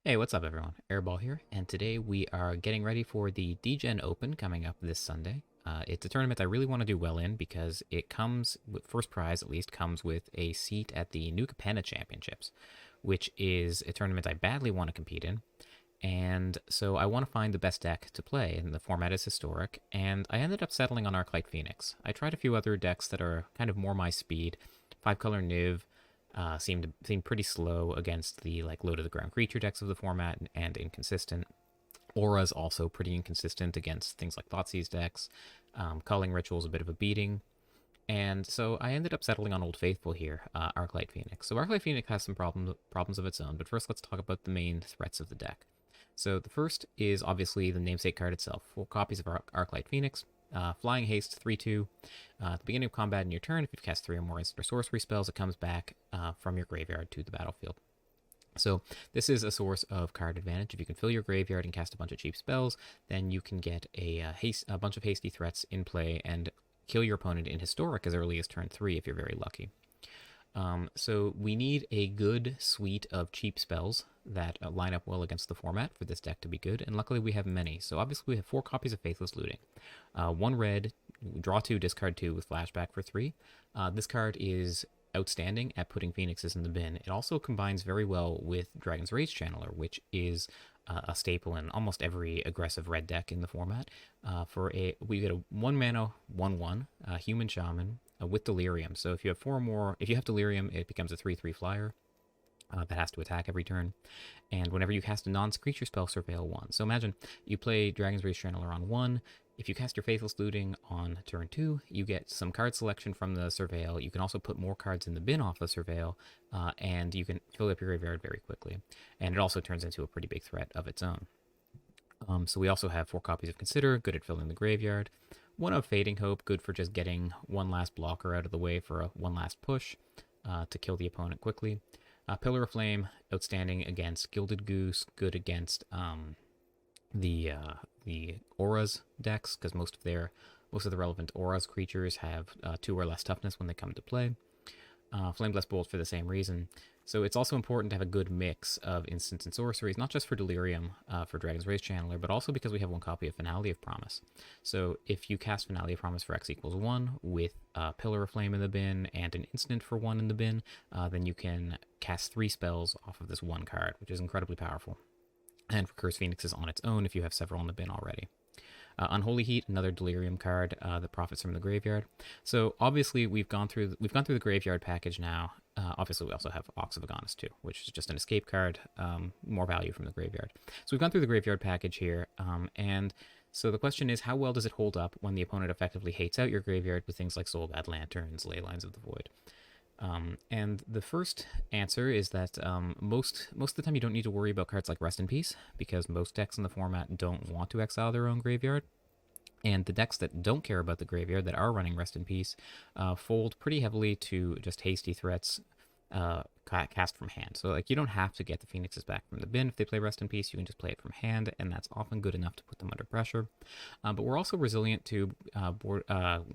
Hey, what's up, everyone? Airball here, and today we are getting ready for the DGen Open coming up this Sunday. It's a tournament I really want to do well in because it comes with first prize, at least, comes with a seat at the New Capenna Championships, which is a tournament I badly want to compete in. And so I want to find the best deck to play, and the format is historic. And I ended up settling on Arclight Phoenix. I tried a few other decks that are kind of more my speed. Five color Niv seemed pretty slow against the like low to the ground creature decks of the format and inconsistent. Aura's also pretty inconsistent against things like Thoughtseize decks. Culling Ritual's a bit of a beating. And so I ended up settling on Old Faithful here, Arclight Phoenix. So Arclight Phoenix has some problems of its own, but first let's talk about the main threats of the deck. So the first is obviously the namesake card itself. 4 copies of Arclight Phoenix. Flying Haste 3/2. At the beginning of combat in your turn, if you've cast 3 or more instant or sorcery spells, it comes back from your graveyard to the battlefield. So this is a source of card advantage. If you can fill your graveyard and cast a bunch of cheap spells, then you can get a bunch of hasty threats in play and kill your opponent in Historic as early as turn 3 if you're very lucky. So we need a good suite of cheap spells that line up well against the format for this deck to be good, and luckily we have many. So obviously we have 4 copies of Faithless Looting. 1 red, draw 2, discard 2 with flashback for 3. This card is outstanding at putting Phoenixes in the bin. It also combines very well with Dragon's Rage Channeler, which is a staple in almost every aggressive red deck in the format. We get a 1 mana 1/1 human shaman with Delirium. So if you have 4 or more, if you have Delirium, it becomes a 3/3 flyer that has to attack every turn. And whenever you cast a non-creature spell, surveil 1. So imagine you play Dragon's Rage Channeler on 1. If you cast your Faithless Looting on turn 2, you get some card selection from the surveil. You can also put more cards in the bin off the surveil, and you can fill up your graveyard very quickly. And it also turns into a pretty big threat of its own. So we also have 4 copies of Consider, good at filling the graveyard. 1 of Fading Hope, good for just getting one last blocker out of the way for a one last push to kill the opponent quickly. Pillar of Flame, outstanding against Gilded Goose, good against the Auras decks, because most of the relevant Auras creatures have 2 or less toughness when they come to play. Flameless Bolt for the same reason. So it's also important to have a good mix of instants and sorceries, not just for Delirium for Dragon's Rage Channeler, but also because we have 1 copy of Finale of Promise. So if you cast Finale of Promise for X equals 1 with Pillar of Flame in the bin and an instant for 1 in the bin, then you can cast 3 spells off of this 1 card, which is incredibly powerful. And for Curse Phoenixes on its own if you have several in the bin already. Unholy Heat, another Delirium card that profits from the graveyard. So obviously we've gone through the graveyard package now. Obviously we also have Ox of Agonis too, which is just an escape card, more value from the graveyard. So we've gone through the graveyard package here, and so the question is, how well does it hold up when the opponent effectively hates out your graveyard with things like Soul God Lanterns, Ley Lines of the Void? And the first answer is that most of the time you don't need to worry about cards like Rest in Peace, because most decks in the format don't want to exile their own graveyard. And the decks that don't care about the graveyard, that are running Rest in Peace, fold pretty heavily to just hasty threats cast from hand. So like you don't have to get the Phoenixes back from the bin if they play Rest in Peace. You can just play it from hand, and that's often good enough to put them under pressure. But we're also resilient to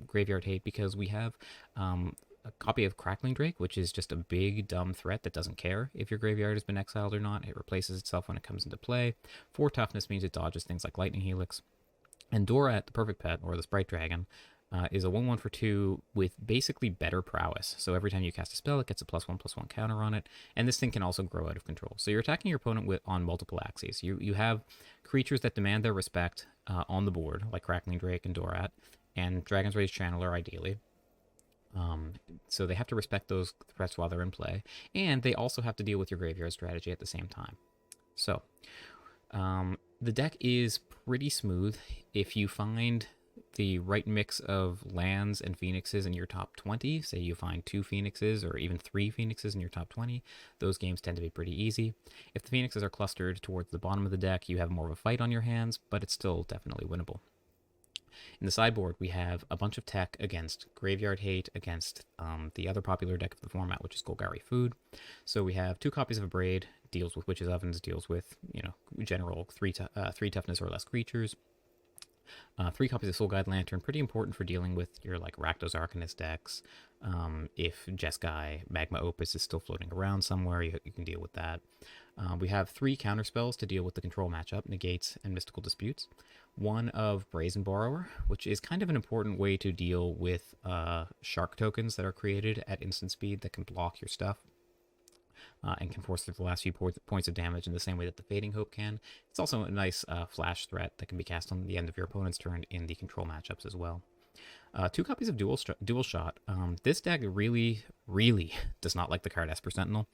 graveyard hate because we have a copy of Crackling Drake, which is just a big, dumb threat that doesn't care if your graveyard has been exiled or not. It replaces itself when it comes into play. 4 toughness means it dodges things like Lightning Helix. And Dorat, the Perfect Pet, or the Sprite Dragon, is a 1/1 for 2 with basically better prowess. So every time you cast a spell, it gets a +1/+1 counter on it. And this thing can also grow out of control. So you're attacking your opponent on multiple axes. You have creatures that demand their respect on the board, like Crackling Drake and Dorat, and Dragon's Rage Channeler, ideally. So they have to respect those threats while they're in play, and they also have to deal with your graveyard strategy at the same time. So the deck is pretty smooth if you find the right mix of lands and Phoenixes in your top 20. Say you find 2 Phoenixes or even 3 Phoenixes in your top 20, those games tend to be pretty easy. If the Phoenixes are clustered towards the bottom of the deck, you have more of a fight on your hands, but it's still definitely winnable. In the sideboard, we have a bunch of tech against Graveyard Hate, against the other popular deck of the format, which is Golgari Food. So we have 2 copies of Abrade, deals with Witch's Ovens, deals with, general 3 toughness or less creatures. Three copies of Soul Guide Lantern, pretty important for dealing with your like Rakdos Arcanist decks. If Jeskai Magma Opus is still floating around somewhere, you can deal with that. We have 3 counter spells to deal with the control matchup, Negates and Mystical Disputes. One of Brazen Borrower, which is kind of an important way to deal with shark tokens that are created at instant speed that can block your stuff. And can force through the last few points of damage in the same way that the Fading Hope can. It's also a nice flash threat that can be cast on the end of your opponent's turn in the control matchups as well. 2 copies of Dual Shot. This deck really, really does not like the card Esper Sentinel.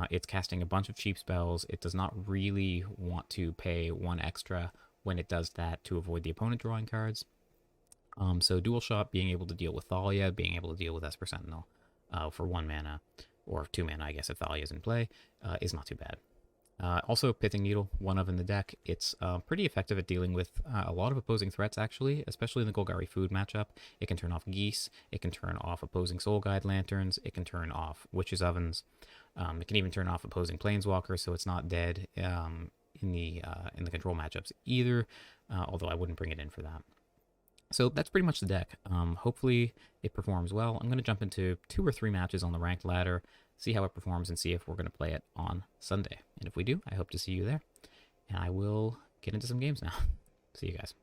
It's casting a bunch of cheap spells. It does not really want to pay 1 extra when it does that to avoid the opponent drawing cards. So Dual Shot being able to deal with Thalia, being able to deal with Esper Sentinel for 1 mana, or 2 mana, I guess, if Thalia is in play, is not too bad. Also, Pithing Needle, 1 of in the deck. It's pretty effective at dealing with a lot of opposing threats, actually, especially in the Golgari Food matchup. It can turn off Geese, it can turn off opposing Soul Guide Lanterns, it can turn off Witches' Ovens, it can even turn off opposing Planeswalkers, so it's not dead in the control matchups either, although I wouldn't bring it in for that. So that's pretty much the deck. Hopefully it performs well. I'm going to jump into 2 or 3 matches on the ranked ladder, see how it performs, and see if we're going to play it on Sunday. And if we do, I hope to see you there. And I will get into some games now. See you guys.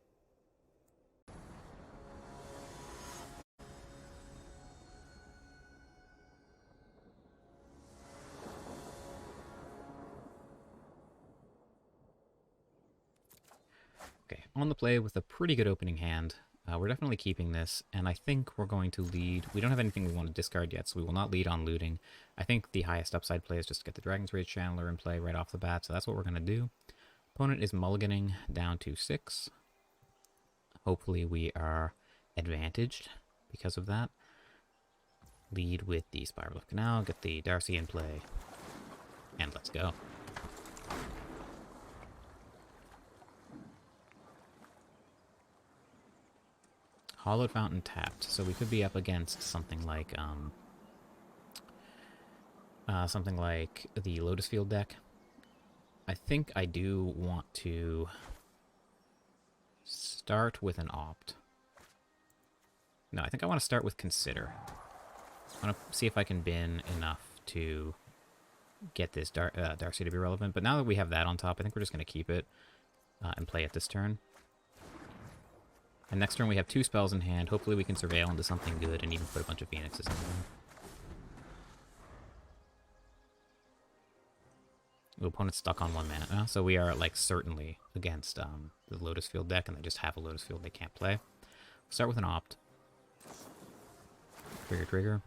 Okay, on the play with a pretty good opening hand. We're definitely keeping this, and I think we're going to lead. We don't have anything we want to discard yet, so we will not lead on looting. I think the highest upside play is just to get the Dragon's Rage Channeler in play right off the bat, so that's what we're going to do. Opponent is mulliganing down to 6. Hopefully we are advantaged because of that. Lead with the Spiral of Canal, get the Darcy in play, and let's go. Hollowed Fountain tapped, so we could be up against something like the Lotus Field deck. I think I do want to start with an Opt. No, I think I want to start with Consider. I want to see if I can bin enough to get this Darcy to be relevant. But now that we have that on top, I think we're just going to keep it and play it this turn. And next turn we have 2 spells in hand. Hopefully we can surveil into something good and even put a bunch of Phoenixes in there. The opponent's stuck on 1 mana. So we are like certainly against the Lotus Field deck, and they just have a Lotus Field they can't play. We'll start with an Opt. Trigger.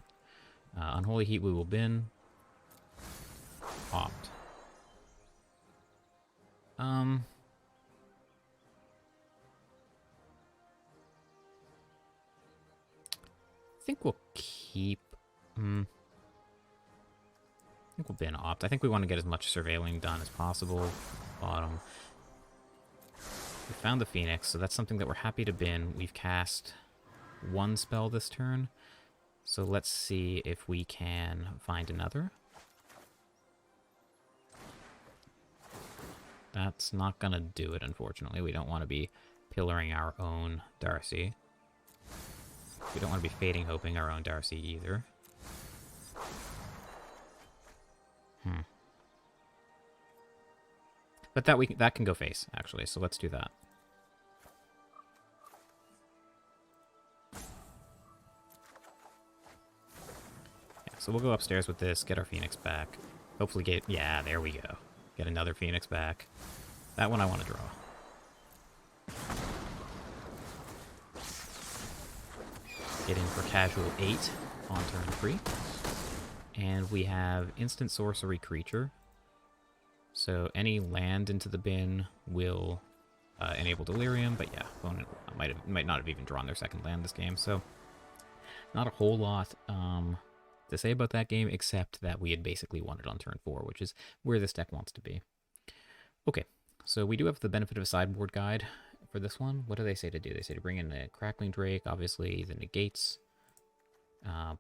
Unholy Heat we will bin. Opt. I think we'll keep. I think we'll bin Opt. I think we want to get as much surveilling done as possible. Bottom. We found the Phoenix, so that's something that we're happy to bin. We've cast 1 spell this turn, so let's see if we can find another. That's not gonna do it, unfortunately. We don't want to be pillaring our own Darcy. We don't want to be Fading Hoping our own Darcy either. But that can go face, actually, so let's do that. Yeah, so we'll go upstairs with this, get our Phoenix back. Hopefully get... Yeah, there we go. Get another Phoenix back. That one I want to draw. Get in for casual 8 on turn 3. And we have instant sorcery creature. So any land into the bin will enable Delirium, but yeah, opponent might not have even drawn their second land this game, so not a whole lot to say about that game, except that we had basically won it on turn 4, which is where this deck wants to be. Okay, so we do have the benefit of a sideboard guide for this one. What do they say to do? They say to bring in a Crackling Drake, obviously the negates.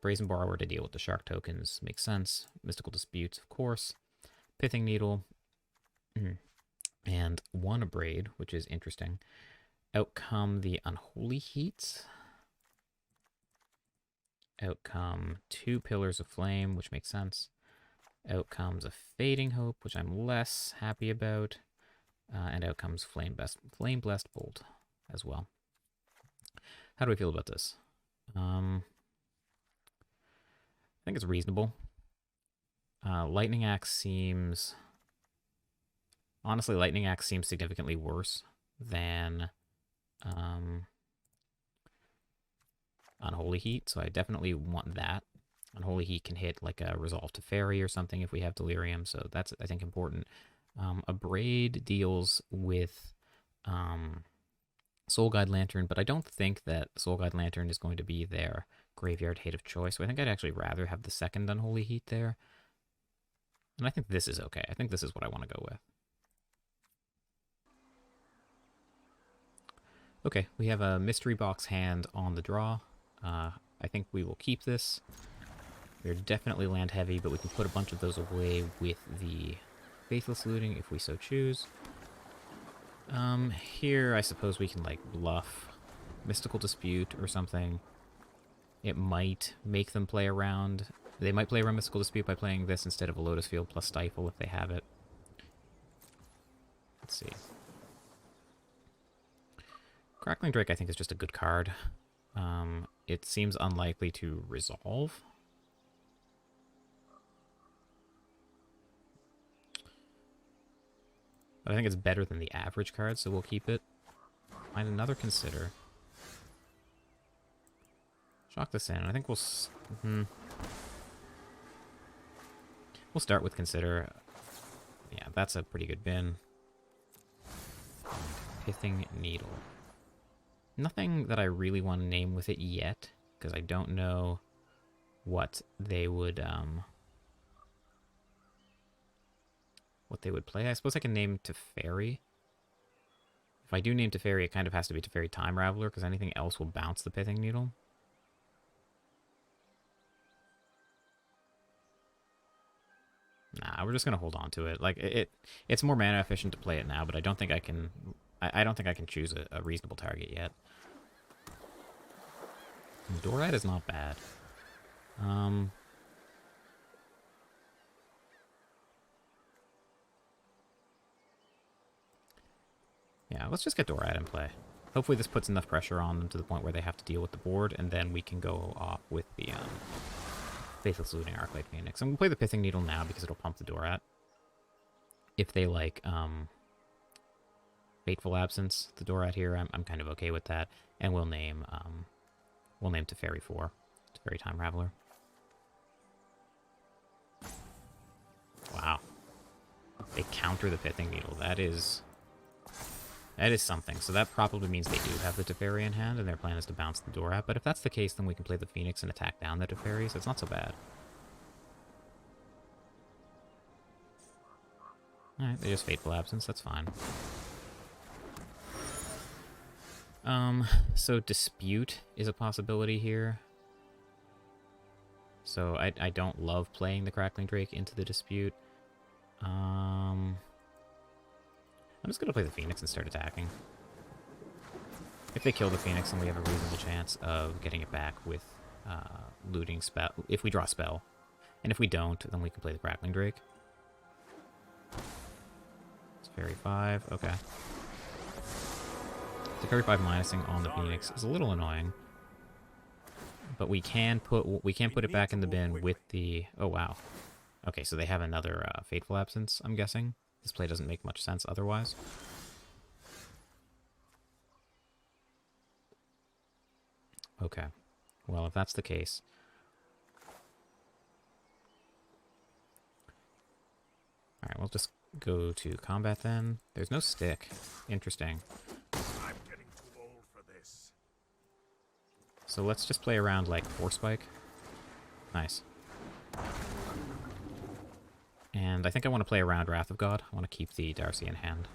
Brazen Borrower to deal with the shark tokens makes sense. Mystical Disputes, of course. Pithing Needle. And 1 Abrade, which is interesting. Out come the Unholy Heat. Out come 2 Pillars of Flame, which makes sense. Out comes a Fading Hope, which I'm less happy about. And out comes Flame Blessed Bolt as well. How do I feel about this? I think it's reasonable. Lightning Axe seems... Honestly, Lightning Axe seems significantly worse than Unholy Heat, so I definitely want that. Unholy Heat can hit like a Resolve to Fairy or something if we have Delirium, so that's, I think, important. Abrade deals with Soul Guide Lantern, but I don't think that Soul Guide Lantern is going to be their graveyard hate of choice, so I think I'd actually rather have the second Unholy Heat there. And I think this is okay. I think this is what I want to go with. Okay, we have a Mystery Box hand on the draw. I think we will keep this. We're definitely land heavy, but we can put a bunch of those away with the Faithless Looting if we so choose. Here I suppose we can like bluff Mystical Dispute or something. It might make them play around. They might play around Mystical Dispute by playing this instead of a Lotus Field plus Stifle if they have it. Let's see. Crackling Drake I think is just a good card. It seems unlikely to resolve. But I think it's better than the average card, so we'll keep it. Find another Consider. Shock this in. I think we'll... We'll start with Consider. Yeah, that's a pretty good bin. Pithing Needle. Nothing that I really want to name with it yet, because I don't know what they would play. I suppose I can name Teferi. If I do name Teferi, it kind of has to be Teferi Time Raveler, because anything else will bounce the Pithing Needle. Nah, we're just gonna hold on to it. Like it's more mana efficient to play it now, but I don't think I can. I don't think I can choose a reasonable target yet. Dorat is not bad. Yeah, let's just get Dorat in play. Hopefully this puts enough pressure on them to the point where they have to deal with the board, and then we can go off with the Faithless Looting Arclight Phoenix. I'm going to play the Pithing Needle now because it'll pump the Dorat. If they like Fateful Absence, the Dorat here, I'm kind of okay with that. And we'll name Teferi 4, Teferi Time Raveler. Wow. They counter the Pithing Needle. That is something. So that probably means they do have the Teferi in hand, and their plan is to bounce the Dorat. But if that's the case, then we can play the Phoenix and attack down the Teferi, so it's not so bad. Alright, they just Fateful Absence, that's fine. So Dispute is a possibility here. So I don't love playing the Crackling Drake into the Dispute. I'm just going to play the Phoenix and start attacking. If they kill the Phoenix, then we have a reasonable chance of getting it back with looting spell, if we draw a spell. And if we don't, then we can play the Crackling Drake. It's Fairy 5, okay. The Fairy 5 minusing on the Phoenix is a little annoying. But we can put it back in the bin with the... Oh, wow. Okay, so they have another Fateful Absence, I'm guessing. This play doesn't make much sense otherwise. Okay. Well, if that's the case... Alright, we'll just go to combat then. There's no stick. Interesting. I'm getting too old for this. So let's just play around like Force Spike. Nice. And I think I want to play around Wrath of God. I want to keep the Darcy in hand.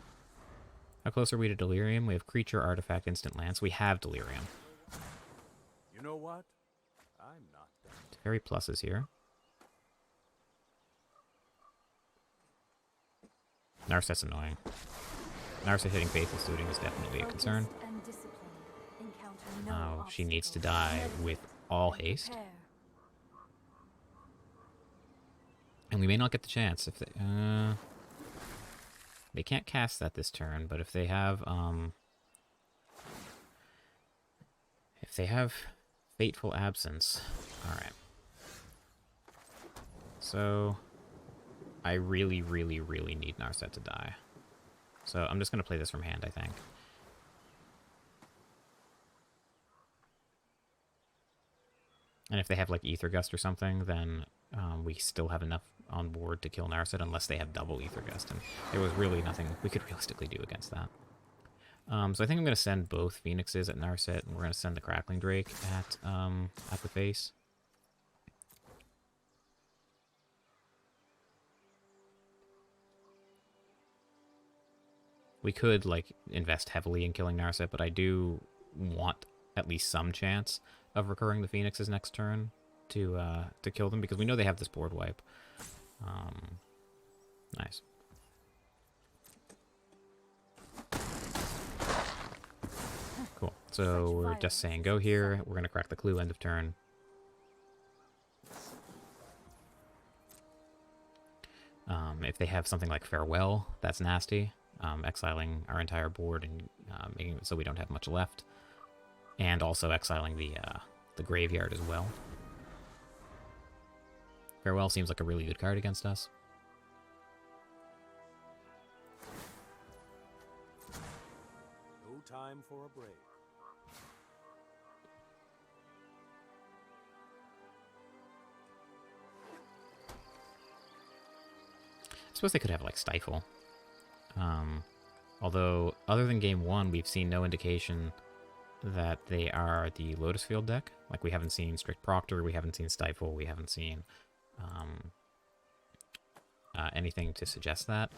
How close are we to Delirium? We have Creature, Artifact, Instant Land, so we have Delirium. You know what? I'm not done. Teferi pluses here. Narset's annoying. Narset hitting Faithless Looting is definitely a concern. Oh, she needs to die with all haste. And we may not get the chance if they can't cast that this turn, but if they have Fateful Absence. Alright. So I really, really, really need Narset to die. So I'm just gonna play this from hand, I think. And if they have like Ether Gust or something, then we still have enough on board to kill Narset unless they have double Ether Gust. And there was really nothing we could realistically do against that. So I think I'm going to send both Phoenixes at Narset, and we're going to send the Crackling Drake at the face. We could, like, invest heavily in killing Narset, but I do want at least some chance of recurring the Phoenixes next turn to kill them, because we know they have this board wipe. Nice. Cool. So we're just saying go here. We're going to crack the clue end of turn. If they have something like Farewell, that's nasty. Exiling our entire board and making it so we don't have much left. And also exiling the graveyard as well. Farewell seems like a really good card against us. No time for a break. I suppose they could have, like, Stifle. Although, other than game 1, we've seen no indication that they are the Lotus Field deck. Like, we haven't seen Strict Proctor, we haven't seen Stifle, we haven't seen anything to suggest that.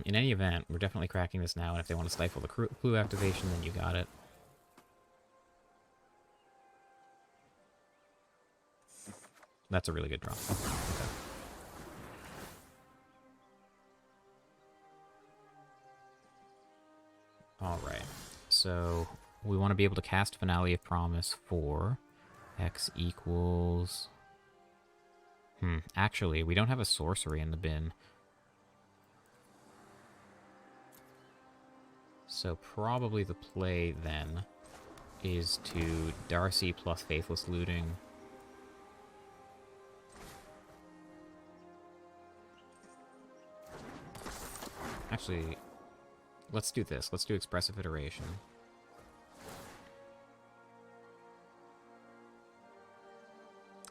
In any event, we're definitely cracking this now, and if they want to stifle the clue activation, then you got it. That's a really good draw. Okay. Alright, so we want to be able to cast Finale of Promise for X equals... actually, we don't have a sorcery in the bin. So probably the play, then, is to Darcy plus Faithless Looting. Actually, let's do this. Let's do Expressive Iteration.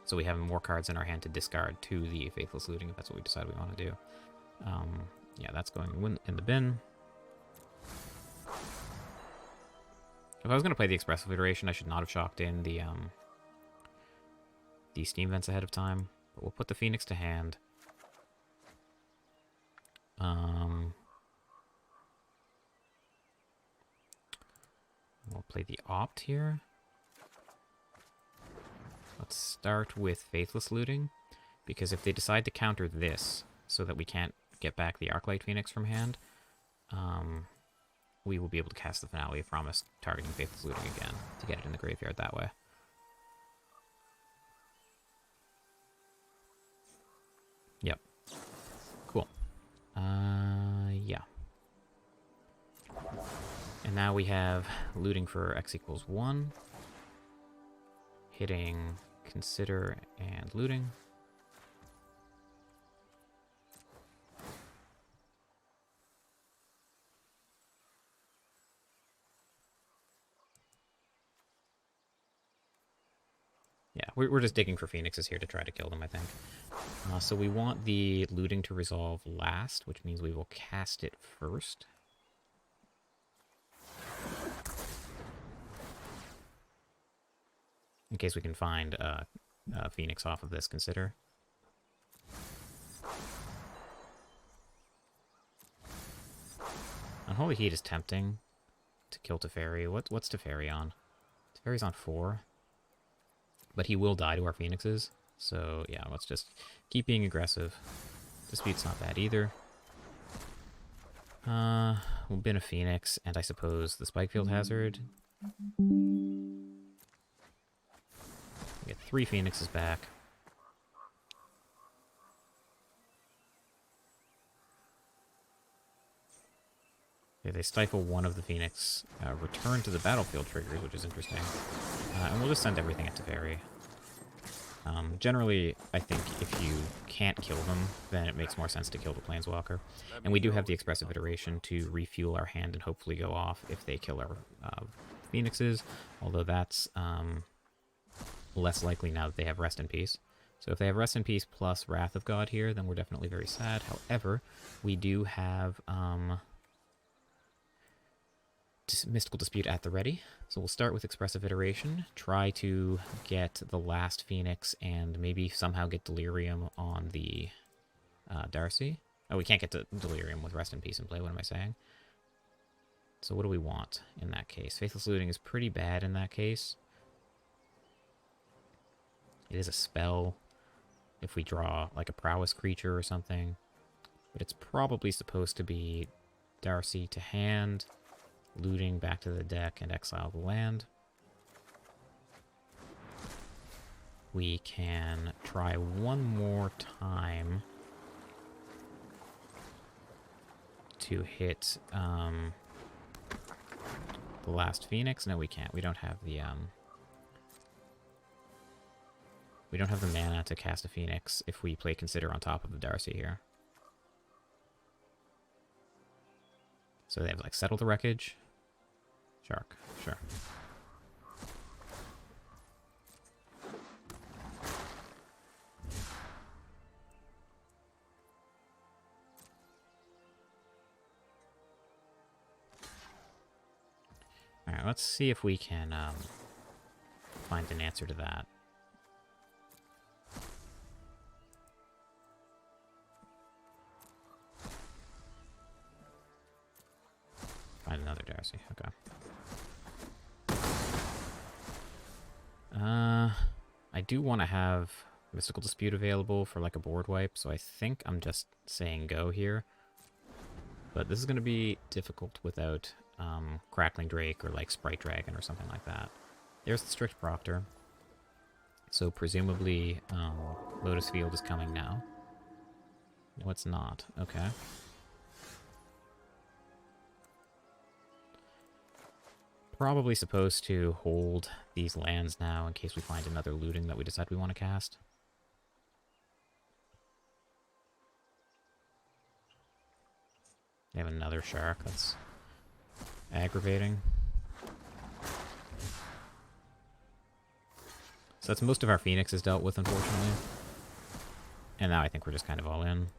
So we have more cards in our hand to discard to the Faithless Looting, if that's what we decide we want to do. Yeah, that's going in the bin. If I was going to play the Expressive Iteration, I should not have shocked in the Steam Vents ahead of time. But we'll put the Phoenix to hand. We'll play the Opt here. Let's start with Faithless Looting, because if they decide to counter this so that we can't get back the Arclight Phoenix from hand, we will be able to cast the Finale of Promise targeting Faithless Looting again to get it in the graveyard that way. Yep. Cool. Yeah. And now we have looting for X equals 1. Hitting Consider and looting. Yeah, we're just digging for Phoenixes here to try to kill them, I think. So we want the looting to resolve last, which means we will cast it first. In case we can find Phoenix off of this Consider. Unholy Heat is tempting to kill Teferi. What's Teferi on? Teferi's on 4. But he will die to our Phoenixes. So, yeah, let's just keep being aggressive. Dispute's not bad either. We'll bin a Phoenix, and I suppose the Spikefield Hazard. 3 Phoenixes back. Okay, they stifle one of the Phoenix. Return to the battlefield triggers, which is interesting. And we'll just send everything at Teferi. Generally, I think if you can't kill them, then it makes more sense to kill the Planeswalker. And we do have the expressive iteration to refuel our hand and hopefully go off if they kill our Phoenixes, although that's less likely now that they have Rest in Peace. So if they have Rest in Peace plus Wrath of God here, then we're definitely very sad. However, we do have Mystical Dispute at the ready. So we'll start with Expressive Iteration, try to get the last Phoenix, and maybe somehow get Delirium on the Darcy. Oh, we can't get to Delirium with Rest in Peace in play, what am I saying? So what do we want in that case? Faithless Looting is pretty bad in that case. It is a spell if we draw like a Prowess creature or something. But it's probably supposed to be Darcy to hand, looting back to the deck, and exile the land. We can try one more time to hit the last Phoenix. No, we can't. We don't have the mana to cast a Phoenix if we play Consider on top of the Darcy here. So they have like Settle the Wreckage. Shark, sure. Alright, let's see if we can find an answer to that. Find another Darcy, okay. I do want to have Mystical Dispute available for like a board wipe, so I think I'm just saying go here. But this is going to be difficult without Crackling Drake or like Sprite Dragon or something like that. There's the Strict Proctor. So presumably Lotus Field is coming now. No, it's not. Okay. Probably supposed to hold these lands now in case we find another looting that we decide we want to cast. They have another shark. That's aggravating. So that's most of our Phoenixes dealt with, unfortunately. And now I think we're just kind of all in.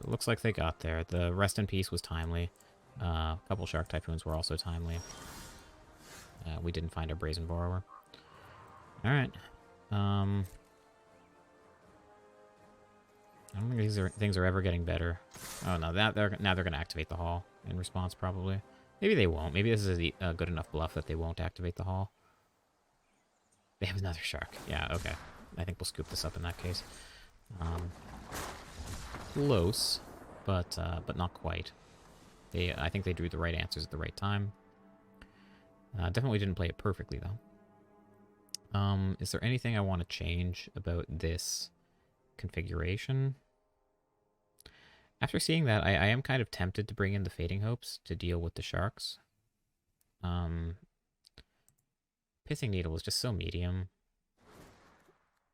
It looks like they got there. The Rest in Peace was timely. A couple Shark Typhoons were also timely. We didn't find our Brazen Borrower. Alright. I don't think things are ever getting better. Oh no, now they're going to activate the Hall in response, probably. Maybe they won't. Maybe this is a good enough bluff that they won't activate the Hall. They have another Shark. Yeah, okay. I think we'll scoop this up in that case. Close, but not quite. I think they drew the right answers at the right time. Definitely didn't play it perfectly, though. Is there anything I want to change about this configuration? After seeing that, I am kind of tempted to bring in the Fading Hopes to deal with the Sharks. Pithing Needle is just so medium.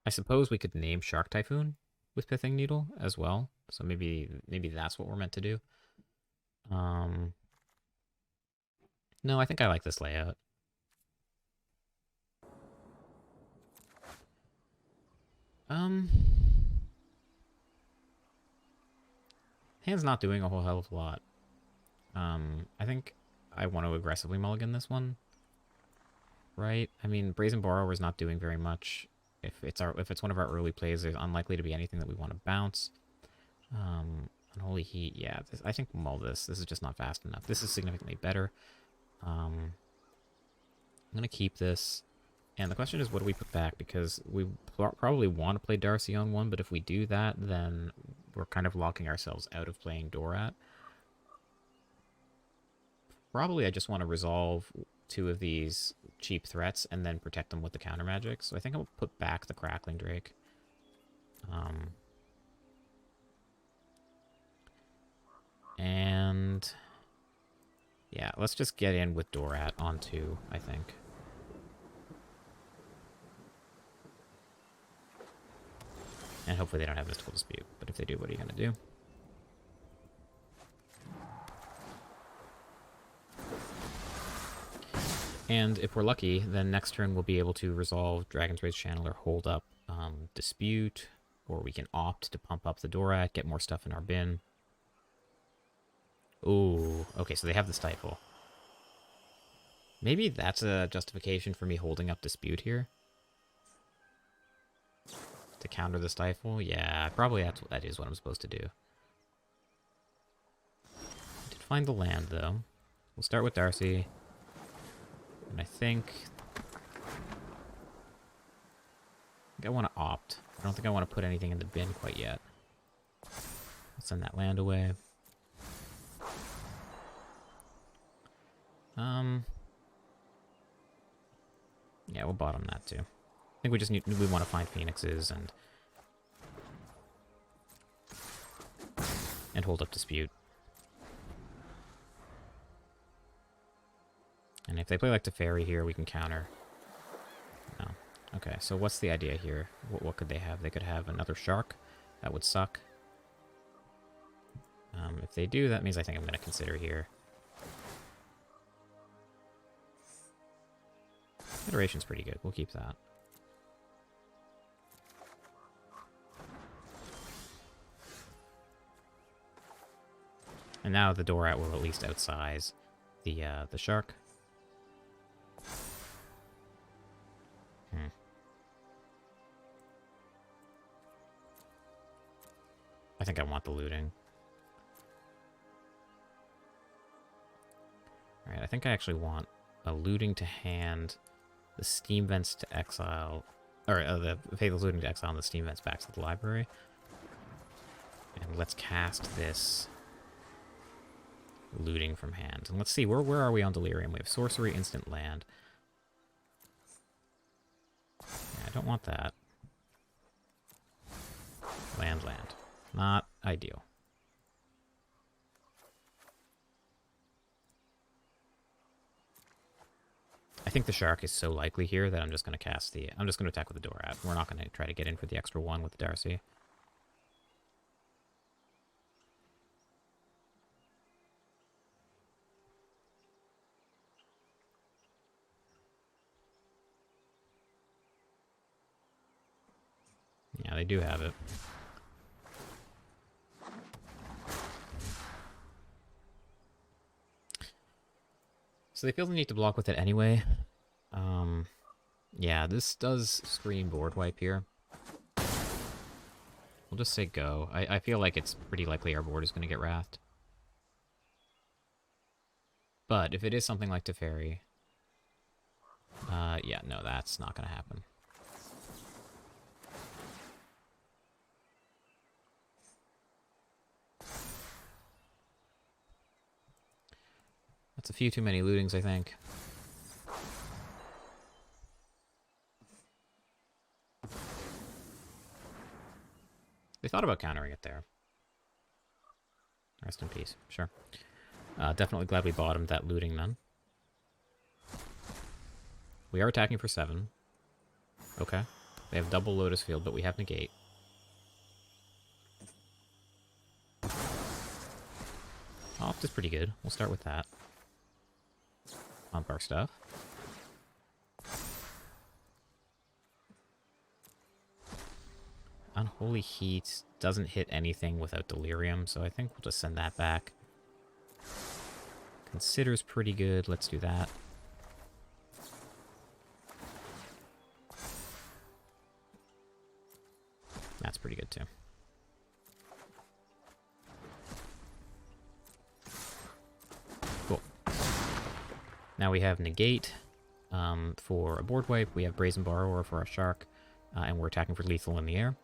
I suppose we could name Shark Typhoon with Pithing Needle as well. So maybe that's what we're meant to do. No, I think I like this layout. Hand's not doing a whole hell of a lot. I think I want to aggressively mulligan this one. Right? I mean, Brazen Borrower is not doing very much. If it's one of our early plays, there's unlikely to be anything that we want to bounce. Unholy Heat, yeah. I think mull this. This is just not fast enough. This is significantly better. I'm going to keep this. And the question is, what do we put back? Because we probably want to play Darcy on one, but if we do that, then we're kind of locking ourselves out of playing Dorat. Probably I just want to resolve 2 of these cheap threats and then protect them with the counter magic. So I think I'll put back the Crackling Drake. And yeah, let's just get in with Dorat on 2, I think. And hopefully they don't have Mystical Dispute. But if they do, what are you going to do? And if we're lucky, then next turn we'll be able to resolve Dragon's Rage Channel or hold up Dispute, or we can opt to pump up the Dorat, get more stuff in our bin. Ooh, okay, so they have the Stifle. Maybe that's a justification for me holding up Dispute here. To counter the Stifle? Yeah, probably that is what I'm supposed to do. I did find the land, though. We'll start with Darcy. And I think I want to opt. I don't think I want to put anything in the bin quite yet. I'll send that land away. Yeah, we'll bottom that too. I think we want to find Phoenixes and hold up Dispute. And if they play like Teferi here, we can counter. No. Okay, so what's the idea here? What could they have? They could have another Shark. That would suck. If they do, that means I think I'm going to consider here. Federation's pretty good. We'll keep that. And now the Dorat will at least outsize the Shark. I think I want the looting. Alright, I think I actually want a looting to hand, the Steam Vents to exile, or the Faithless Looting to exile and the Steam Vents back to the library. And let's cast this looting from hand. And let's see, where are we on Delirium? We have Sorcery, Instant Land. Yeah, I don't want that. Land. Not ideal. I think the Shark is so likely here that I'm just going to cast the... I'm just going to attack with the Dorat. We're not going to try to get in for the extra 1 with the Darcy. Yeah, they do have it. So they feel the need to block with it anyway. Yeah, this does scream board wipe here. We'll just say go. I feel like it's pretty likely our board is going to get wrathed. But if it is something like Teferi... yeah, no, that's not going to happen. That's a few too many lootings, I think. They thought about countering it there. Rest in peace. Sure. Definitely glad we bottomed that looting then. We are attacking for 7. Okay. They have double Lotus Field, but we have Negate. Opt is pretty good. We'll start with that. Pump our stuff. Unholy Heat doesn't hit anything without Delirium, so I think we'll just send that back. Consider's pretty good. Let's do that. That's pretty good too. Cool. Now we have Negate for a board wipe. We have Brazen Borrower for our Shark. And we're attacking for lethal in the air.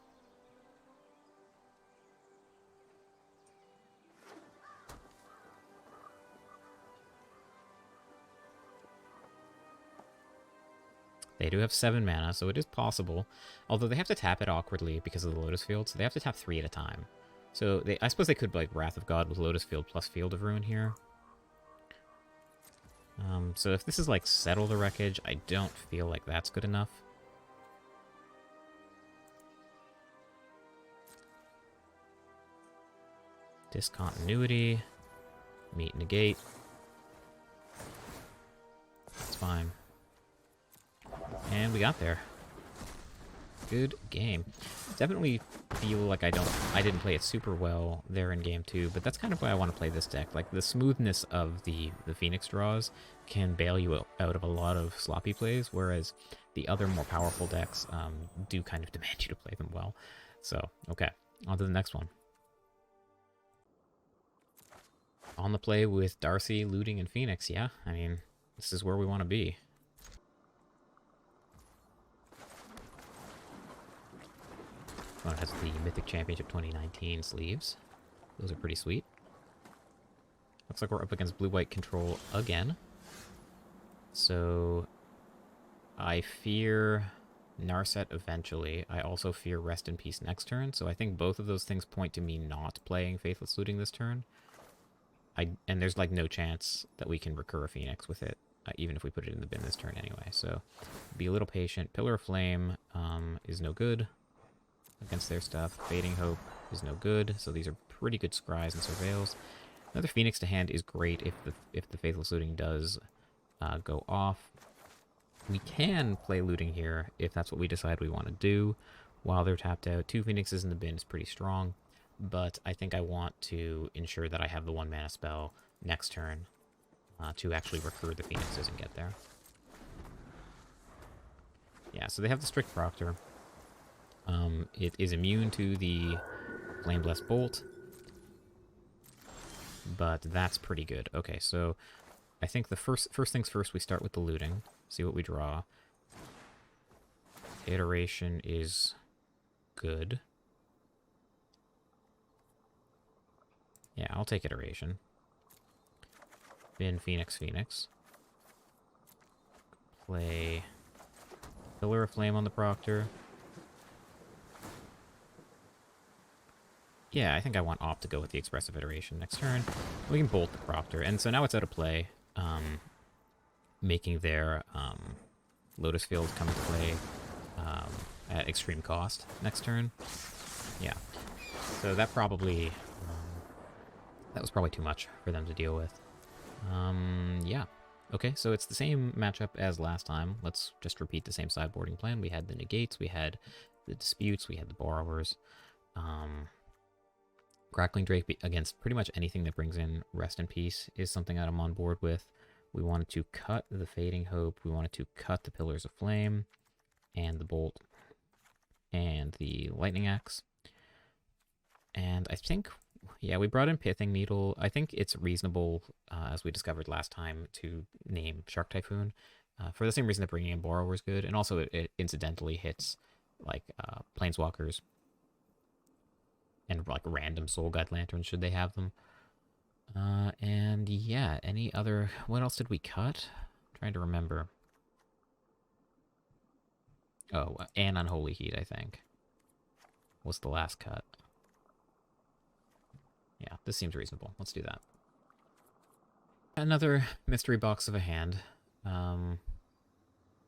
They do have 7 mana, so it is possible. Although they have to tap it awkwardly because of the Lotus Field, so they have to tap 3 at a time. So I suppose they could, like, Wrath of God with Lotus Field plus Field of Ruin here. So if this is, like, Settle the Wreckage, I don't feel like that's good enough. Discontinuity. Meet Negate. That's fine. And we got there. Good game. Definitely feel like I didn't play it super well there in game 2, but that's kind of why I want to play this deck. Like, the smoothness of the Phoenix draws can bail you out of a lot of sloppy plays, whereas the other more powerful decks do kind of demand you to play them well. So, okay, on to the next one. On the play with Darcy, Looting, and Phoenix, yeah, I mean, this is where we want to be. One has the Mythic Championship 2019 sleeves. Those are pretty sweet. Looks like we're up against blue-white control again. So I fear Narset eventually. I also fear Rest in Peace next turn. So I think both of those things point to me not playing Faithless Looting this turn. And there's like no chance that we can recur a Phoenix with it, even if we put it in the bin this turn anyway. So be a little patient. Pillar of Flame is no good against their stuff. Fading Hope is no good, so these are pretty good scries and surveils. Another Phoenix to hand is great if the Faithless Looting does go off. We can play Looting here if that's what we decide we want to do while they're tapped out. 2 Phoenixes in the bin is pretty strong, but I think I want to ensure that I have the 1 mana spell next turn to actually recur the Phoenixes and get there. Yeah, so they have the Strict Proctor. It is immune to the Flame Blessed Bolt, but that's pretty good. Okay, so I think the first things first, we start with the Looting, see what we draw. Iteration is good. Yeah, I'll take Iteration. Bin Phoenix, Phoenix. Play Pillar of Flame on the Proctor. Yeah, I think I want Opt to go with the Expressive Iteration next turn. We can Bolt the Proctor, and so now it's out of play, making their Lotus Field come into play at extreme cost next turn. Yeah, so that probably that was probably too much for them to deal with. Yeah. Okay, so it's the same matchup as last time. Let's just repeat the same sideboarding plan. We had the Negates, we had the Disputes, we had the Borrowers. Crackling Drake against pretty much anything that brings in Rest in Peace is something that I'm on board with. We wanted to cut the Fading Hope. We wanted to cut the Pillars of Flame and the Bolt and the Lightning Axe. And I think, yeah, we brought in Pithing Needle. I think it's reasonable, as we discovered last time, to name Shark Typhoon for the same reason that bringing in Borrower is good. And also it incidentally hits like Planeswalkers and like random Soul Guide Lanterns should they have them. And yeah, any other... What else did we cut? I'm trying to remember. Oh, and Unholy Heat, I think, was the last cut. Yeah, this seems reasonable. Let's do that. Another mystery box of a hand.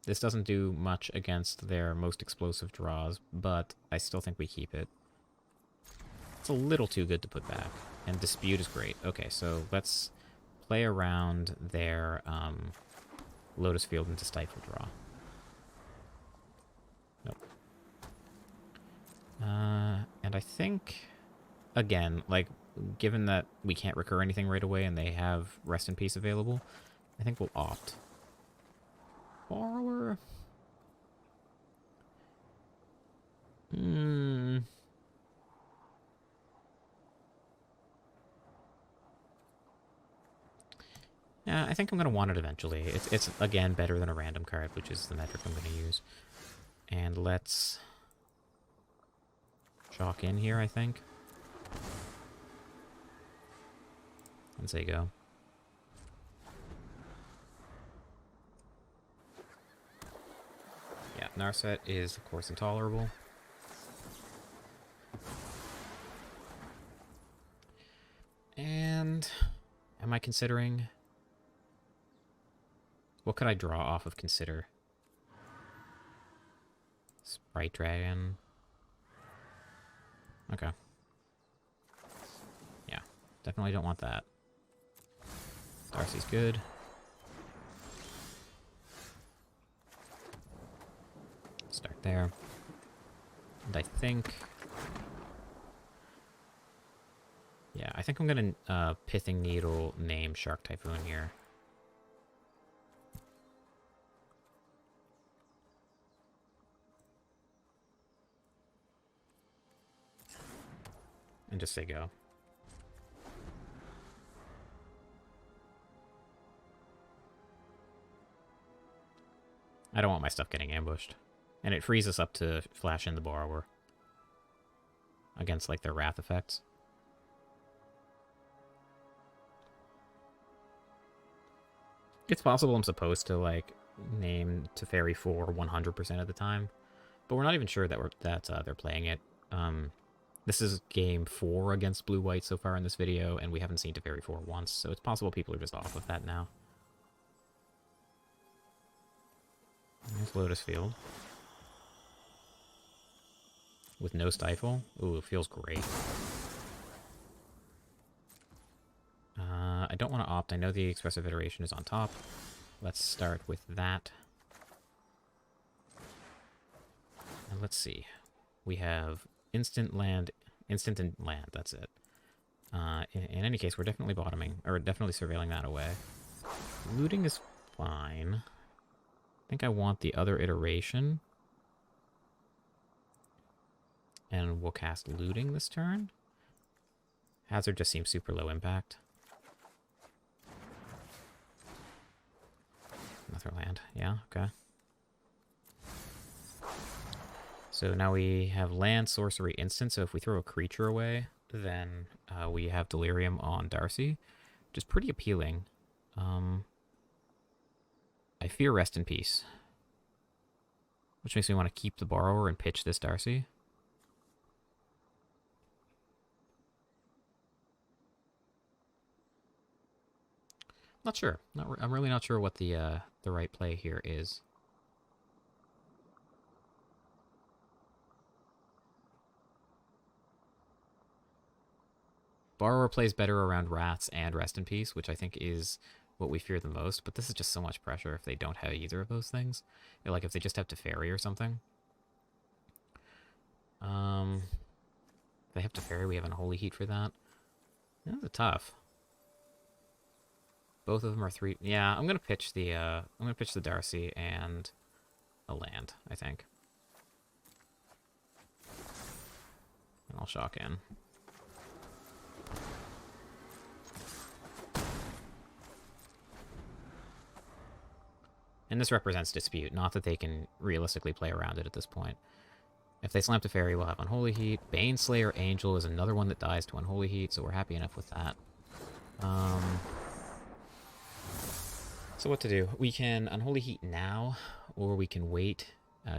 This doesn't do much against their most explosive draws, but I still think we keep it. It's a little too good to put back. And Dispute is great. Okay, so let's play around their Lotus Field into Stifle draw. Nope. And I think, again, like, given that we can't recur anything right away and they have Rest in Peace available, I think we'll Opt. Borrower? Yeah, I think I'm going to want it eventually. It's, again, better than a random card, which is the metric I'm going to use. And let's chalk in here, I think. And say go. Narset is, of course, intolerable. And am I considering... What could I draw off of consider? Sprite Dragon. Okay. Yeah, definitely don't want that. Darcy's good. Start there. And I think... Yeah, I think I'm going to Pithing Needle name Shark Typhoon here. And just say go. I don't want my stuff getting ambushed. And it frees us up to flash in the Borrower. Against, like, their Wrath effects. It's possible I'm supposed to, like, name Teferi 4 100% of the time. But we're not even sure that they're playing it. This is game 4 against Blue-White so far in this video, and we haven't seen Teferi 4 once, so it's possible people are just off of that now. There's Lotus Field. With no Stifle. Ooh, it feels great. I don't want to opt. I know the Expressive Iteration is on top. Let's start with that. And let's see. We have instant and land. That's it. In any case, we're definitely bottoming, or definitely surveilling that away. Looting is fine. I think I want the other iteration. And we'll cast Looting this turn. Hazard just seems super low impact. Another land. Yeah, okay. So now we have land, sorcery, instant. So if we throw a creature away, then we have Delirium on Darcy, which is pretty appealing. I fear Rest in Peace, which makes me want to keep the Borrower and pitch this Darcy. Not sure. I'm really not sure what the right play here is. Borrower plays better around Rats and Rest in Peace, which I think is what we fear the most, but this is just so much pressure if they don't have either of those things. Like if they just have Teferi or something. If they have Teferi, we have Unholy Heat for that. That's tough. Both of them are 3. Yeah, I'm gonna pitch the Darcy and a land, I think. And I'll shock in. And this represents dispute, not that they can realistically play around it at this point. If they slam Teferi, we'll have Unholy Heat. Baneslayer Angel is another one that dies to Unholy Heat, so we're happy enough with that. So what to do? We can Unholy Heat now, or we can wait,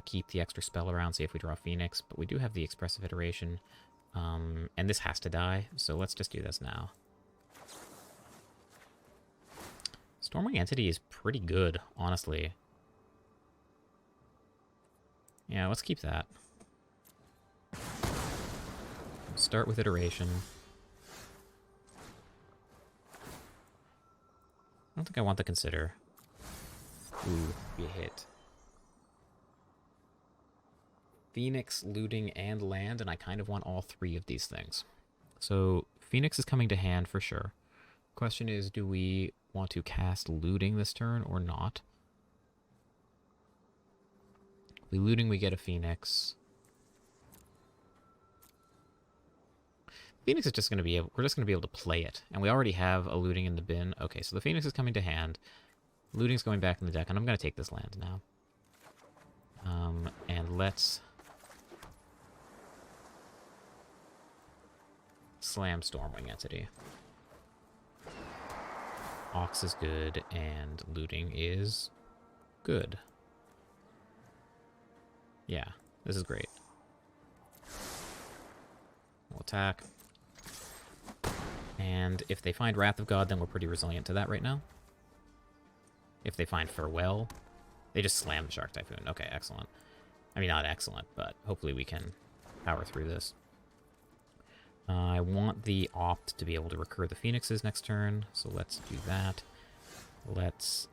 keep the extra spell around, see if we draw Phoenix, but we do have the Expressive Iteration, and this has to die, so let's just do this now. Stormwing Entity is pretty good, honestly. Yeah, let's keep that. Start with Iteration. I don't think I want the Consider. Ooh, be a hit. Phoenix, Looting, and Land, and I kind of want all 3 of these things. So, Phoenix is coming to hand for sure. Question is, do we want to cast Looting this turn or not? If we Looting, we get a Phoenix. Phoenix is just going to be able, we're just going to be able to play it. And we already have a Looting in the bin. Okay, so the Phoenix is coming to hand. Looting's going back in the deck, and I'm going to take this land now. And let's slam Stormwing Entity. Ox is good, and Looting is good. Yeah, this is great. We'll attack. And if they find Wrath of God, then we're pretty resilient to that right now. If they find Farewell, they just slam the Shark Typhoon. Okay, excellent. I mean, not excellent, but hopefully we can power through this. I want the Opt to be able to recur the Phoenixes next turn, so let's do that. Let's,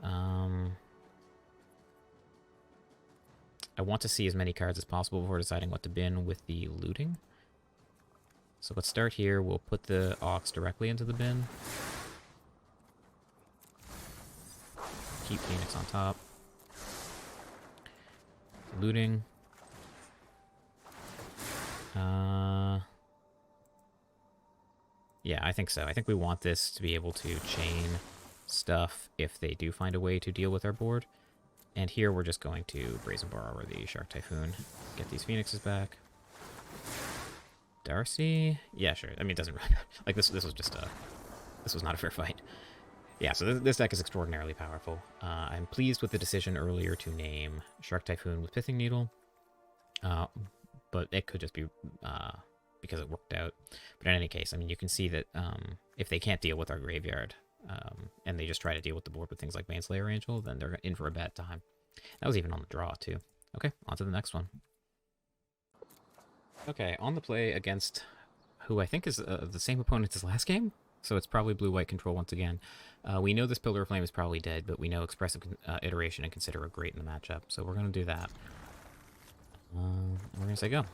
I want to see as many cards as possible before deciding what to bin with the looting. So let's start here. We'll put the Ox directly into the bin. Keep Phoenix on top. Looting. Yeah, I think so. I think we want this to be able to chain stuff if they do find a way to deal with our board. And here we're just going to Brazen Borrower the Shark Typhoon. Get these Phoenixes back. Darcy? Yeah, sure. I mean, it doesn't really... Like, this was just a... This was not a fair fight. Yeah, so this deck is extraordinarily powerful. I'm pleased with the decision earlier to name Shark Typhoon with Pithing Needle. But it could just be because it worked out. But in any case, I mean, you can see that if they can't deal with our graveyard, and they just try to deal with the board with things like Baneslayer Angel, then they're in for a bad time. That was even on the draw, too. Okay, on to the next one. Okay, on the play against who I think is the same opponent as last game. So it's probably blue-white control once again. We know this Pillar of Flame is probably dead, but we know Expressive Iteration and Considerate great in the matchup. So we're going to do that. We're going to say go.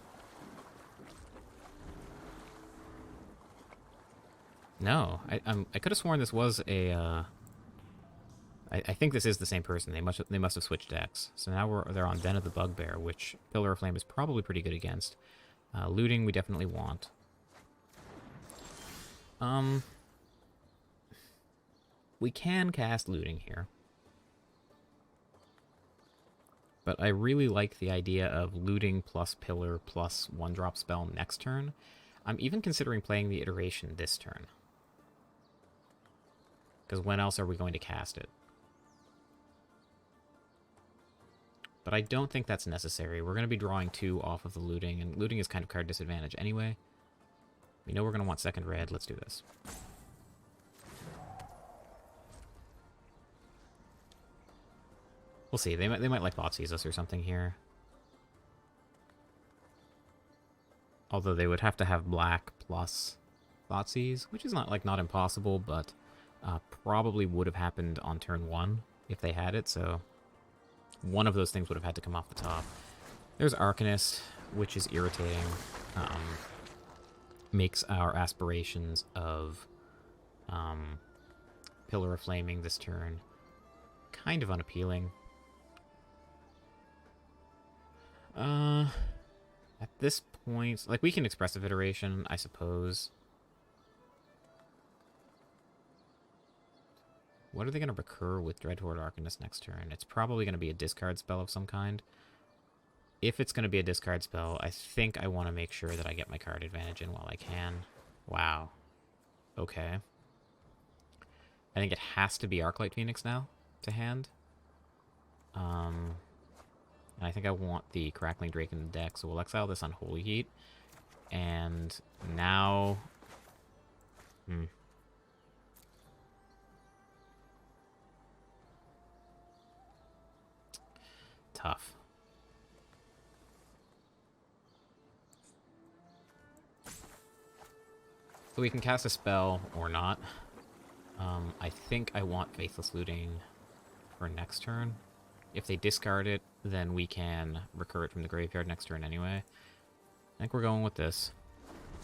No, I could have sworn this was a... I think this is the same person. They must have switched decks. So now they're on Den of the Bugbear, which Pillar of Flame is probably pretty good against. Looting we definitely want. We can cast Looting here. But I really like the idea of Looting plus Pillar plus 1-drop spell next turn. I'm even considering playing the Iteration this turn. Because when else are we going to cast it? But I don't think that's necessary. We're going to be drawing 2 off of the Looting, and Looting is kind of card disadvantage anyway. We know we're going to want second red. Let's do this. We'll see. They might like Thoughtseize us or something here. Although they would have to have black plus Thoughtseize, which is not impossible, but probably would have happened on turn 1 if they had it, so one of those things would have had to come off the top. There's Arcanist, which is irritating. Makes our aspirations of Pillar of Flaming this turn kind of unappealing. At this point, like, we can Expressive Iteration, I suppose. What are they going to recur with Dreadhorde Arcanist next turn? It's probably going to be a discard spell of some kind. If it's going to be a discard spell, I think I want to make sure that I get my card advantage in while I can. Wow. Okay. I think it has to be Arclight Phoenix now to hand. And I think I want the Crackling Drake in the deck, so we'll exile this on Holy Heat. And now... Tough. So we can cast a spell or not. I think I want Faithless Looting for next turn. If they discard it, then we can recur it from the graveyard next turn anyway. I think we're going with this.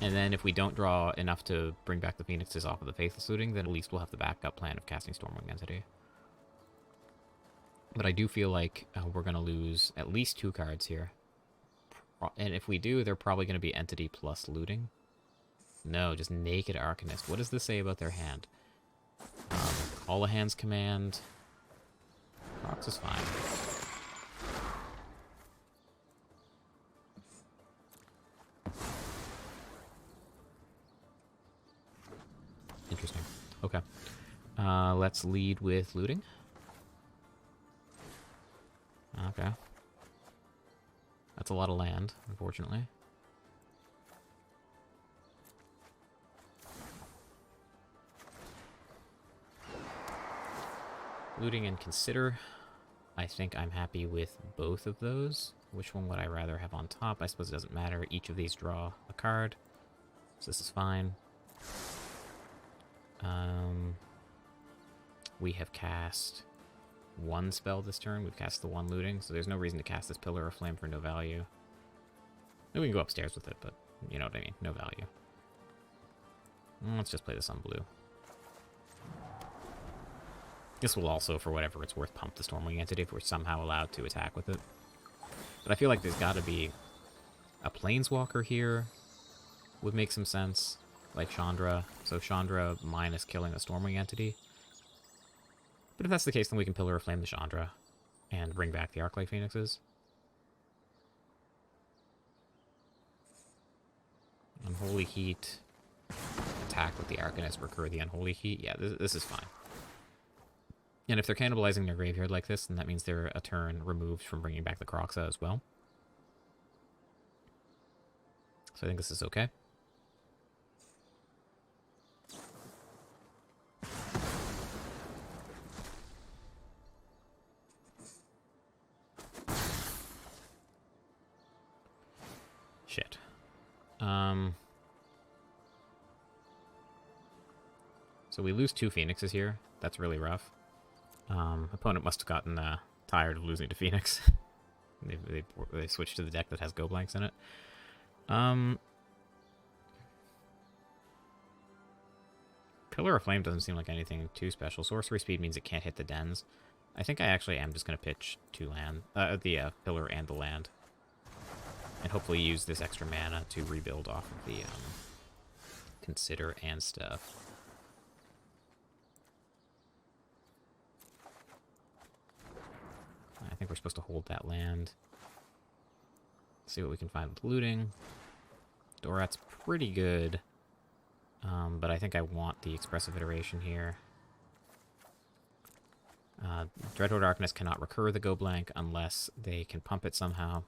And then if we don't draw enough to bring back the Phoenixes off of the Faithless Looting, then at least we'll have the backup plan of casting Stormwing Entity. But I do feel like we're going to lose at least 2 cards here. And if we do, they're probably going to be Entity plus Looting. No, just Naked Arcanist. What does this say about their hand? Call a Hand's Command. Prox is fine. Interesting. Okay. Let's lead with Looting. Okay. That's a lot of land, unfortunately. Looting and consider. I think I'm happy with both of those. Which one would I rather have on top? I suppose it doesn't matter. Each of these draw a card. So this is fine. We have cast one spell this turn. We've cast the one looting, so there's no reason to cast this Pillar of Flame for no value. Maybe we can go upstairs with it, but you know what I mean. No value. Let's just play this on blue. This will also, for whatever it's worth, pump the Stormwing Entity if we're somehow allowed to attack with it. But I feel like there's got to be a Planeswalker here. Would make some sense. Like Chandra. So Chandra minus killing a Stormwing Entity. But if that's the case, then we can Pillar of Flame the Chandra and bring back the Arclight Phoenixes. Unholy Heat. Attack with the Arcanist, recur the Unholy Heat. Yeah, this is fine. And if they're cannibalizing their graveyard like this, then that means they're a turn removed from bringing back the Kroxa as well. So I think this is okay. Shit. So we lose 2 Phoenixes here. That's really rough. Opponent must have gotten tired of losing to Phoenix. they switched to the deck that has Go Blanks in it. Pillar of Flame doesn't seem like anything too special. Sorcery speed means it can't hit the dens. I think I actually am just going to pitch 2 land, the Pillar and the land. And hopefully use this extra mana to rebuild off of the Consider and stuff. I think we're supposed to hold that land. See what we can find with looting. Dorat's pretty good. But I think I want the Expressive Iteration here. Dreadhorde Arcanist cannot recur the Go Blank unless they can pump it somehow.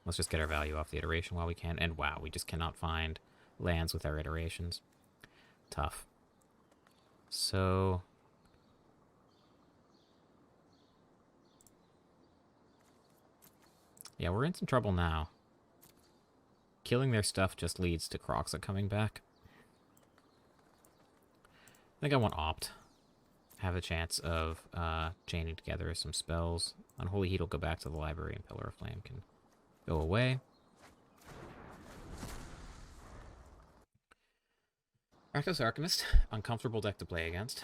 Let's just get our value off the iteration while we can. And wow, we just cannot find lands with our iterations. Tough. So... yeah, we're in some trouble now. Killing their stuff just leads to Kroxa coming back. I think I want Opt. Have a chance of chaining together some spells. Unholy Heat will go back to the library, and Pillar of Flame can go away. Rakdos Arcanist, uncomfortable deck to play against.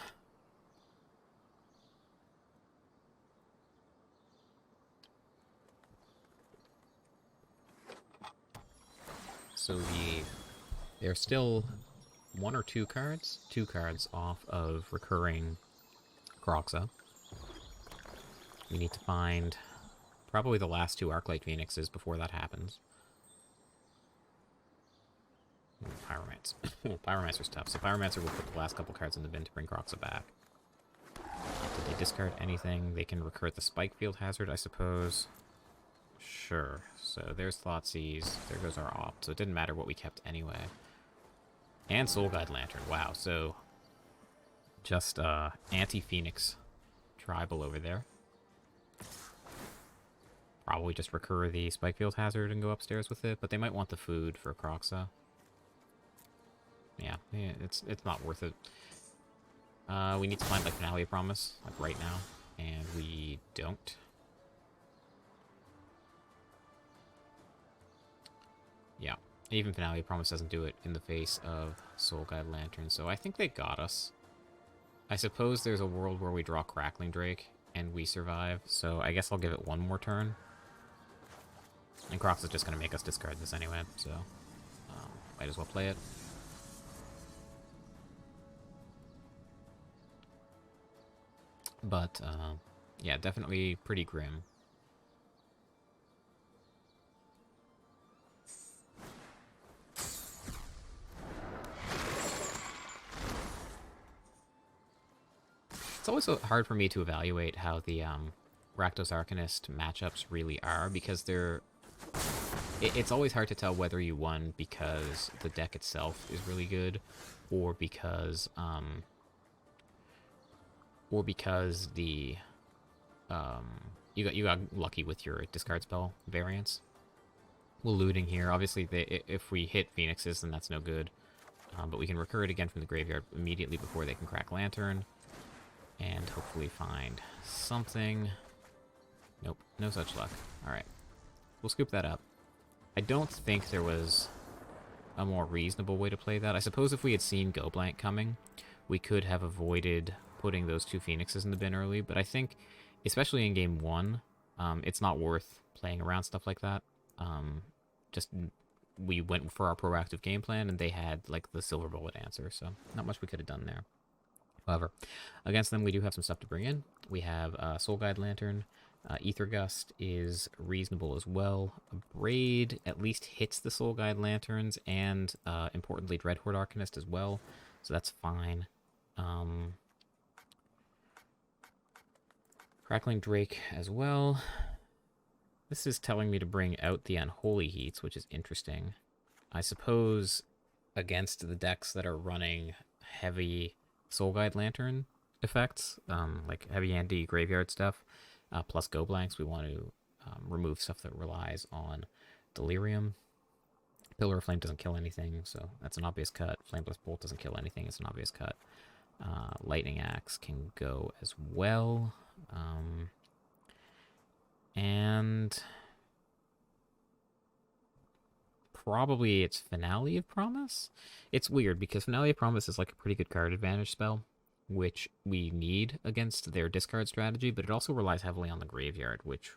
So they're still 1 or 2 cards? 2 cards off of recurring Kroxa. We need to find probably the last 2 Arclight Phoenixes before that happens. Pyromancer. Pyromancer's tough. So Pyromancer will put the last couple cards in the bin to bring Kroxa back. Did they discard anything? They can recur the Spike Field Hazard, I suppose. Sure. So there's Thoughtseize. There goes our Opt. So it didn't matter what we kept anyway. And Soul Guide Lantern. Wow. So just anti-Phoenix tribal over there. Probably just recur the Spikefield Hazard and go upstairs with it, but they might want the food for Kroxa. Yeah, it's not worth it. We need to find like Finale of Promise, like right now, and we don't. Yeah, even Finale of Promise doesn't do it in the face of Soul Guide Lantern, so I think they got us. I suppose there's a world where we draw Crackling Drake and we survive, so I guess I'll give it one more turn. And Kroxa's just going to make us discard this anyway, so might as well play it. But, yeah, definitely pretty grim. It's always so hard for me to evaluate how the Rakdos Arcanist matchups really are, because they're It's always hard to tell whether you won because the deck itself is really good, or because the you got lucky with your discard spell variants. Well, looting here, obviously, if we hit Phoenixes, then that's no good. But we can recur it again from the graveyard immediately before they can crack Lantern, and hopefully find something. Nope, no such luck. All right, we'll scoop that up. I don't think there was a more reasonable way to play that. I suppose if we had seen Go Blank coming, we could have avoided putting those 2 Phoenixes in the bin early, but I think, especially in game 1, it's not worth playing around stuff like that. Just, we went for our proactive game plan, and they had, like, the silver bullet answer, so not much we could have done there. However, against them, we do have some stuff to bring in. We have Soul Guide Lantern. Ether Gust is reasonable as well. Braid at least hits the Soul Guide Lanterns, and importantly, Dreadhorde Arcanist as well, so that's fine. Crackling Drake as well. This is telling me to bring out the Unholy Heats, which is interesting. I suppose against the decks that are running heavy Soul Guide Lantern effects, like heavy anti-graveyard stuff, plus Go Blanks, we want to remove stuff that relies on Delirium. Pillar of Flame doesn't kill anything, so that's an obvious cut. Flameless Bolt doesn't kill anything, it's an obvious cut. Lightning Axe can go as well. And probably it's Finale of Promise. It's weird because Finale of Promise is like a pretty good card advantage spell, which we need against their discard strategy, but it also relies heavily on the graveyard, which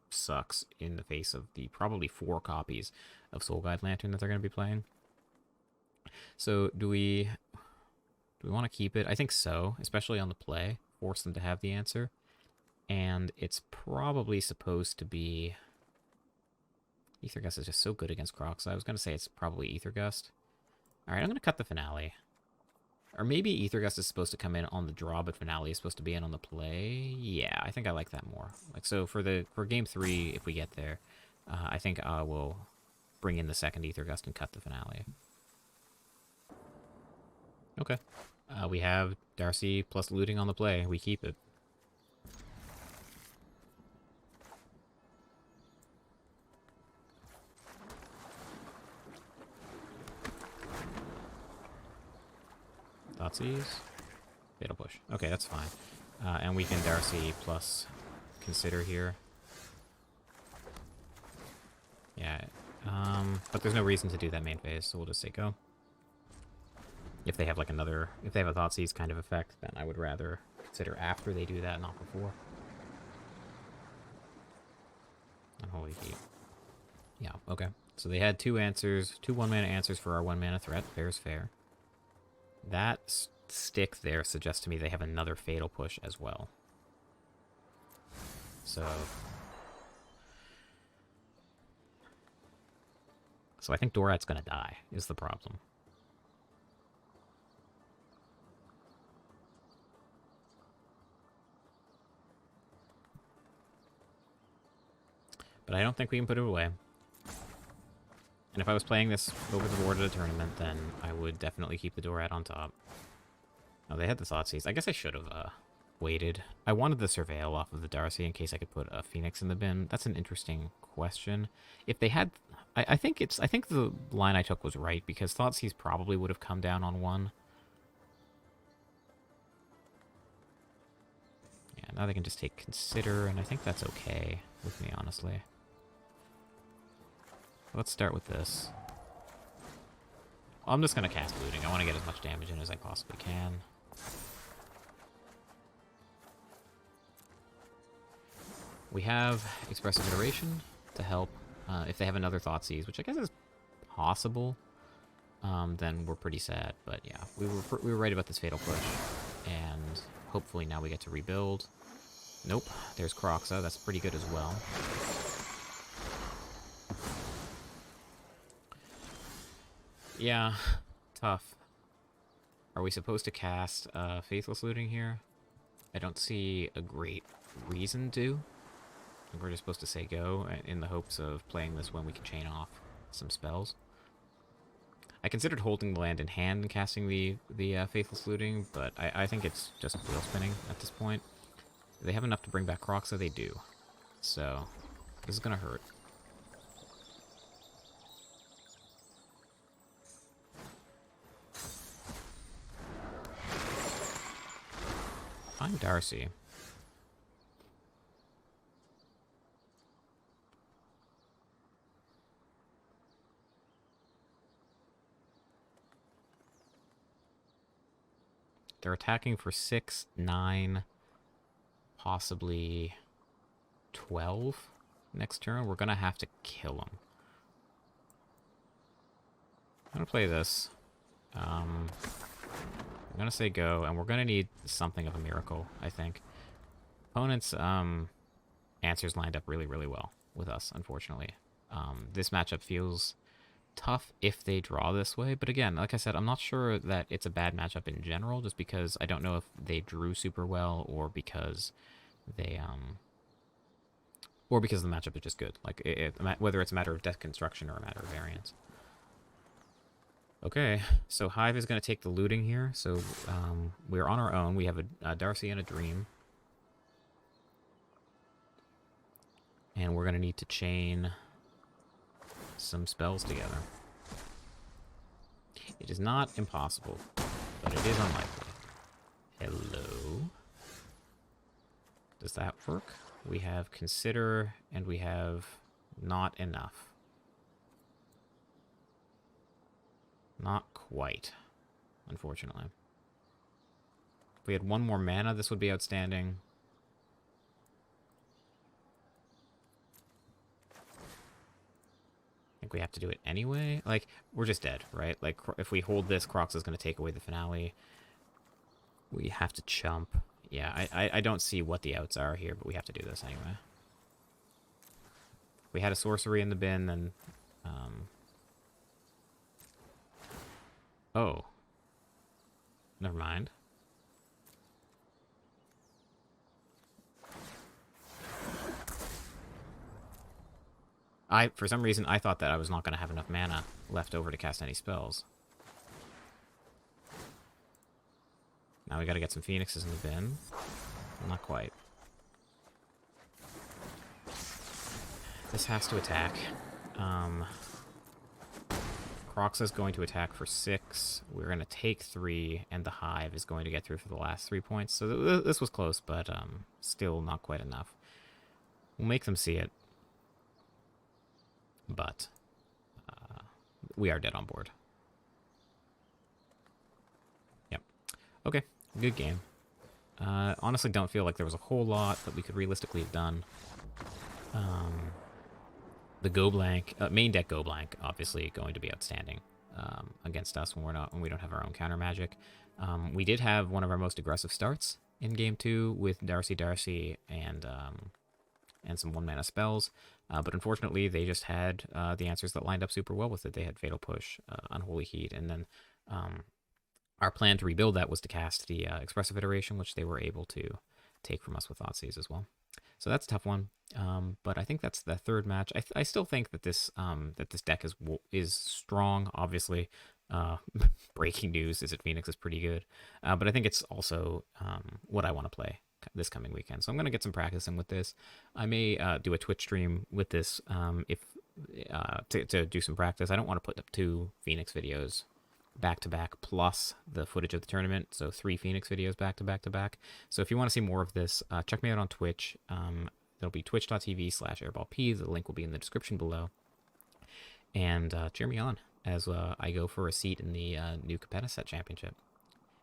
sucks in the face of the probably 4 copies of Soul Guide Lantern that they're going to be playing. So do we want to keep it? I think so, especially on the play. Force them to have the answer. And it's probably supposed to be... Ether Gust is just so good against Crocs. I was going to say it's probably Ether Gust. Alright, I'm going to cut the Finale. Or maybe Ether Gust is supposed to come in on the draw, but Finale is supposed to be in on the play. Yeah, I think I like that more. Like, so for game 3, if we get there, I think I will bring in the second Ether Gust and cut the Finale. Okay. We have Darcy plus looting on the play. We keep it. Thoughtseize. Fatal Push. Okay, that's fine. And we can Darcy plus Consider here. Yeah. But there's no reason to do that main phase, so we'll just say go. If they have like if they have a Thoughtseize kind of effect, then I would rather consider after they do that, not before. Unholy Heat. Yeah, okay. So they had 2 answers, 2 1-mana answers for our 1-mana threat. Fair is fair. That stick there suggests to me they have another Fatal Push as well. So I think Dorat's gonna die, is the problem. But I don't think we can put it away. And if I was playing this over the board at a tournament, then I would definitely keep the Dorat on top. Oh, they had the Thoughtseize. I guess I should have waited. I wanted the Surveil off of the Darcy in case I could put a Phoenix in the bin. That's an interesting question. If they had... I think the line I took was right, because Thoughtseize probably would have come down on 1. Yeah, now they can just take Consider, and I think that's okay with me, honestly. Let's start with this. I'm just going to cast Looting. I want to get as much damage in as I possibly can. We have Expressive Iteration to help if they have another Thoughtseize, which I guess is possible. Then we're pretty sad. But yeah, we were right about this Fatal Push. And hopefully now we get to rebuild. Nope, there's Croxa. That's pretty good as well. Yeah, tough. Are we supposed to cast Faithless Looting here? I don't see a great reason to. think we're just supposed to say go in the hopes of playing this when we can chain off some spells. I considered holding the land in hand and casting the Faithless Looting, but I think it's just wheel spinning at this point. They have enough to bring back Kroxa, they do. So, this is going to hurt. I'm Darcy. They're attacking for 6, 9, possibly 12 next turn. We're going to have to kill them. I'm going to play this. I'm going to say go, and we're going to need something of a miracle, I think. Opponents' answers lined up really, really well with us, unfortunately. This matchup feels tough if they draw this way, but again, like I said, I'm not sure that it's a bad matchup in general, just because I don't know if they drew super well or because they or because the matchup is just good. Like whether it's a matter of deck construction or a matter of variance. Okay, so Hive is going to take the looting here. So we're on our own. We have a Darcy and a Dream, and we're going to need to chain some spells together. It is not impossible, but it is unlikely. Hello. Does that work? We have Consider, and we have Not Enough. Not quite, unfortunately. If we had one more mana, this would be outstanding. I think we have to do it anyway. Like, we're just dead, right? Like, if we hold this, Kroxa is going to take away the finale. We have to chump. Yeah, I don't see what the outs are here, but we have to do this anyway. If we had a sorcery in the bin, then... Oh. Never mind. For some reason, I thought that I was not going to have enough mana left over to cast any spells. Now we got to get some Phoenixes in the bin. Not quite. This has to attack. Kroxa's going to attack for 6. We're going to take 3, and the Hive is going to get through for the last 3 points. So this was close, but still not quite enough. We'll make them see it. But we are dead on board. Yep. Okay, good game. Honestly, don't feel like there was a whole lot that we could realistically have done. The go blank, main deck go blank, obviously going to be outstanding against us when we don't have our own counter magic. We did have one of our most aggressive starts in game 2 with Darcy and some 1-mana spells. But unfortunately, they just had the answers that lined up super well with it. They had Fatal Push, Unholy Heat, and then our plan to rebuild that was to cast the Expressive Iteration, which they were able to take from us with Thoughtseize as well. So that's a tough one. But I think that's the third match. I still think that this deck is strong. Obviously, breaking news is that Phoenix is pretty good. But I think it's also what I want to play this coming weekend. So I'm going to get some practice in with this. I may do a Twitch stream with this to do some practice. I don't want to put up 2 Phoenix videos back to back plus the footage of the tournament, so 3 Phoenix videos back to back to back. So if you want to see more of this, check me out on Twitch. There'll be twitch.tv/airballp. The link will be in the description below. And cheer me on as I go for a seat in the new Capetta Set Championship.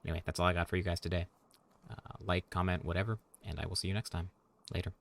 Anyway, that's all I got for you guys today. Like, comment, whatever, and I will see you next time. Later.